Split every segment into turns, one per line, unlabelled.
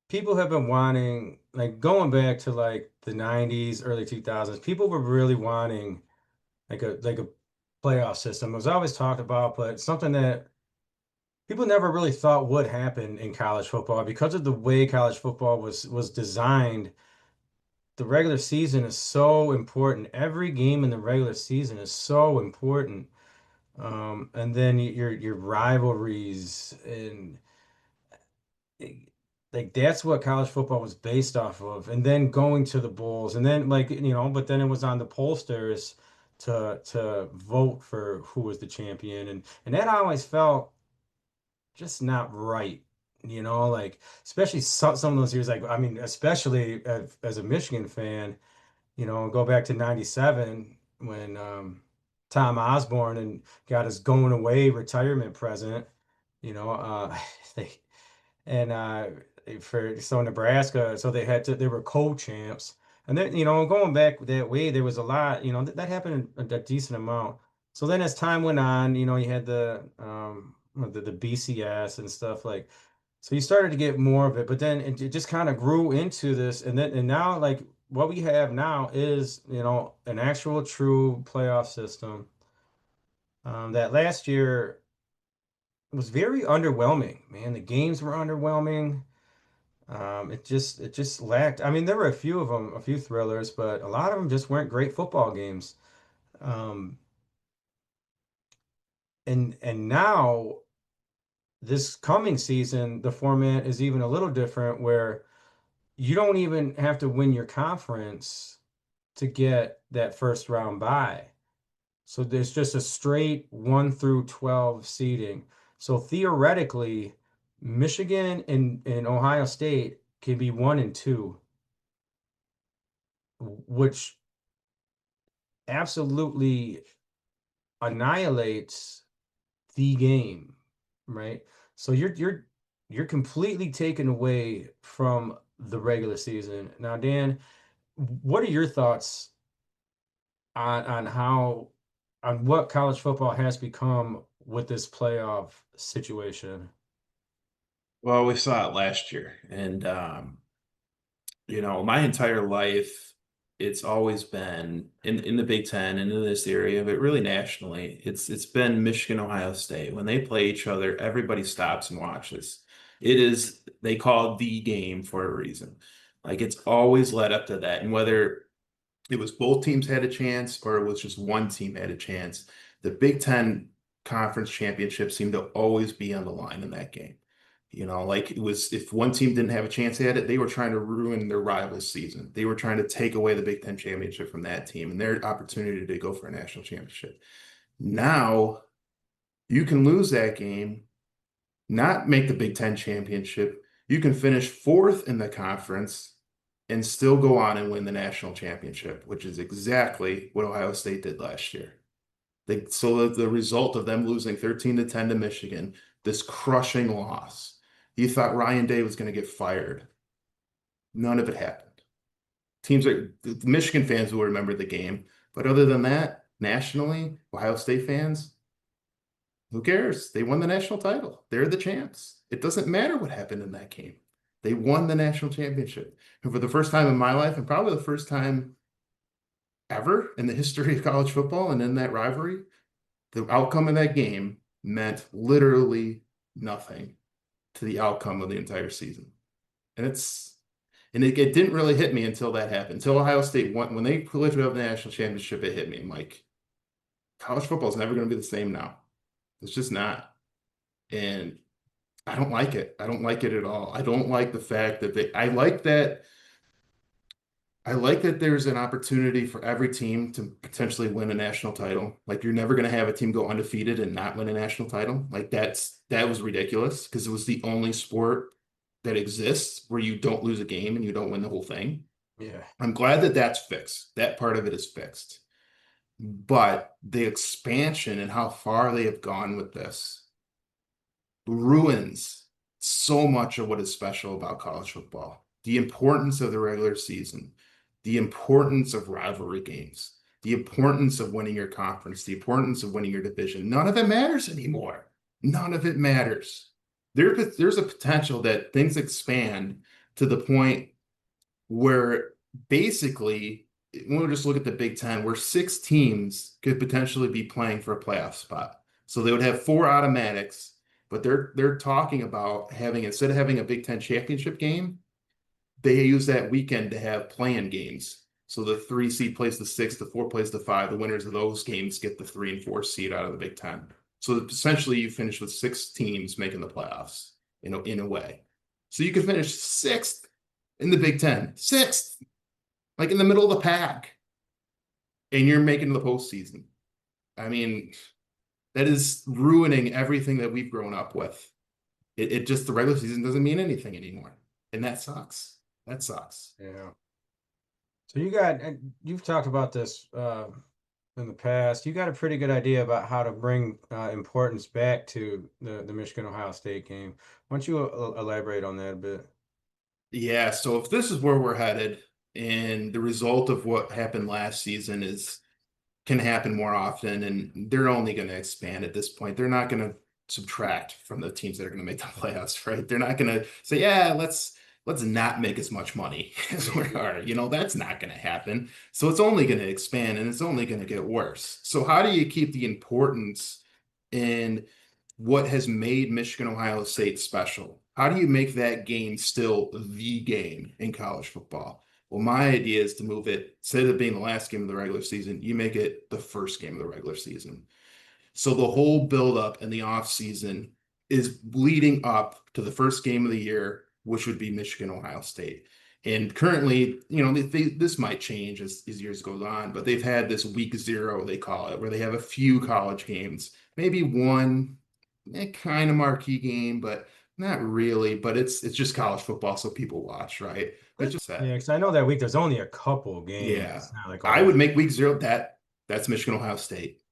people have been wanting, like going back to like the 90s, early 2000s, people were really wanting like a playoff system. It was always talked about, but something that people never really thought would happen in college football because of the way college football was designed. The regular season is so important. Every game in the regular season is so important. And then your rivalries and like that's what college football was based off of. And then going to the Bulls, and then but then it was on the pollsters to vote for who was the champion, and that always felt just not right. Like especially some of those years, like I mean, especially as a Michigan fan. Go back to 97 when Tom Osborne and got his going away retirement present, you know, they and for so Nebraska, so they were co-champs. And then, going back that way, there was a lot, that happened a decent amount. So then as time went on, you had the BCS and stuff like so you started to get more of it, but then it just kind of grew into this, and now like what we have now is an actual true playoff system. That last year was very underwhelming, man. The games were underwhelming. It just lacked. I mean, there were a few of them, a few thrillers, but a lot of them just weren't great football games. Um, and now this coming season, the format is even a little different, where you don't even have to win your conference to get that first round bye. So there's just a straight 1 through 12 seeding. So theoretically, Michigan and Ohio State can be 1 and 2, which absolutely annihilates the game, right? So you're completely taken away from the regular season. Now, Dan, what are your thoughts on on what college football has become with this playoff situation?
Well, we saw it last year, and my entire life, it's always been in the Big Ten and in this area, but really nationally, it's been Michigan, Ohio State. When they play each other, everybody stops and watches. It is they call it the game for a reason. Like it's always led up to that, and whether it was both teams had a chance or it was just one team had a chance, the Big Ten conference championship seemed to always be on the line in that game. Like it was if one team didn't have a chance at it, they were trying to ruin their rival's season. They were trying to take away the Big Ten championship from that team and their opportunity to go for a national championship. Now you can lose that game, not make the Big Ten championship. You can finish fourth in the conference and still go on and win the national championship, which is exactly what Ohio State did last year. So the result of them losing 13-10 to Michigan, this crushing loss, you thought Ryan Day was going to get fired. None of it happened. Teams like the Michigan fans will remember the game, but other than that, nationally, Ohio State fans, who cares? They won the national title. They're the champs. It doesn't matter what happened in that game. They won the national championship. And for the first time in my life, and probably the first time ever in the history of college football and in that rivalry, the outcome of that game meant literally nothing to the outcome of the entire season. And it didn't really hit me until that happened. Until Ohio State won when they lifted up the national championship, it hit me. I'm like, college football is never going to be the same now. It's just not. And I don't like it. I don't like it at all. I don't like the fact that I like that there's an opportunity for every team to potentially win a national title. Like you're never going to have a team go undefeated and not win a national title. Like that was ridiculous because it was the only sport that exists where you don't lose a game and you don't win the whole thing.
Yeah.
I'm glad that that's fixed. That part of it is fixed. But the expansion and how far they have gone with this ruins so much of what is special about college football. The importance of the regular season, the importance of rivalry games, the importance of winning your conference, the importance of winning your division. None of it matters anymore. None of it matters. There's a potential that things expand to the point where basically, when we just look at the Big Ten, where 6 teams could potentially be playing for a playoff spot. So they would have 4 automatics, but they're talking about having, instead of having a Big Ten championship game, they use that weekend to have play-in games. So the 3 seed plays the 6, the 4 plays the 5. The winners of those games get the 3 and 4 seed out of the Big Ten. So essentially, you finish with 6 teams making the playoffs in a way. So you could finish 6th in the Big Ten, 6th, like in the middle of the pack, and you're making the postseason. I mean, that is ruining everything that we've grown up with. It just, the regular season doesn't mean anything anymore, and that sucks. That sucks.
Yeah. So and you've talked about this in the past. You got a pretty good idea about how to bring importance back to the Michigan Ohio State game. Why don't you elaborate on that a bit?
Yeah, so if this is where we're headed, and the result of what happened last season can happen more often, and they're only going to expand at this point. They're not going to subtract from the teams that are going to make the playoffs, right? They're not going to say, yeah, let's not make as much money as we are. That's not going to happen. So it's only going to expand, and it's only going to get worse. So how do you keep the importance in what has made Michigan Ohio State special? How do you make that game still the game in college football? Well, my idea is to move it, instead of being the last game of the regular season, you make it the first game of the regular season. So the whole buildup in the off season is leading up to the first game of the year, which would be Michigan Ohio State. And currently, this might change as years goes on, but they've had this week 0, they call it, where they have a few college games, maybe one kind of marquee game, but not really. But it's just college football, so people watch, right? That's just
Yeah,
that.
because I know that week there's only a couple games.
Yeah,
It's not like
I
all.
would make week 0 that's Michigan Ohio State.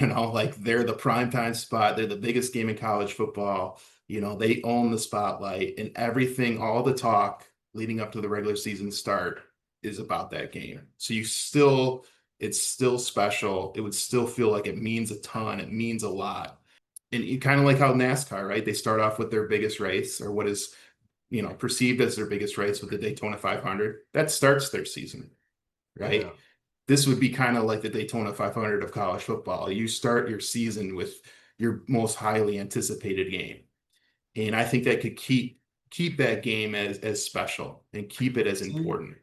Like they're the primetime spot. They're the biggest game in college football. They own the spotlight, and everything, all the talk leading up to the regular season start is about that game. So it's still special. It would still feel like it means a ton. It means a lot. And you kind of like how NASCAR, right? They start off with their biggest race, or what is, perceived as their biggest race, with the Daytona 500. That starts their season, right?
Yeah.
This would be kind of like the Daytona 500 of college football. You start your season with your most highly anticipated game. And I think that could keep that game as special and keep it as
See,
important.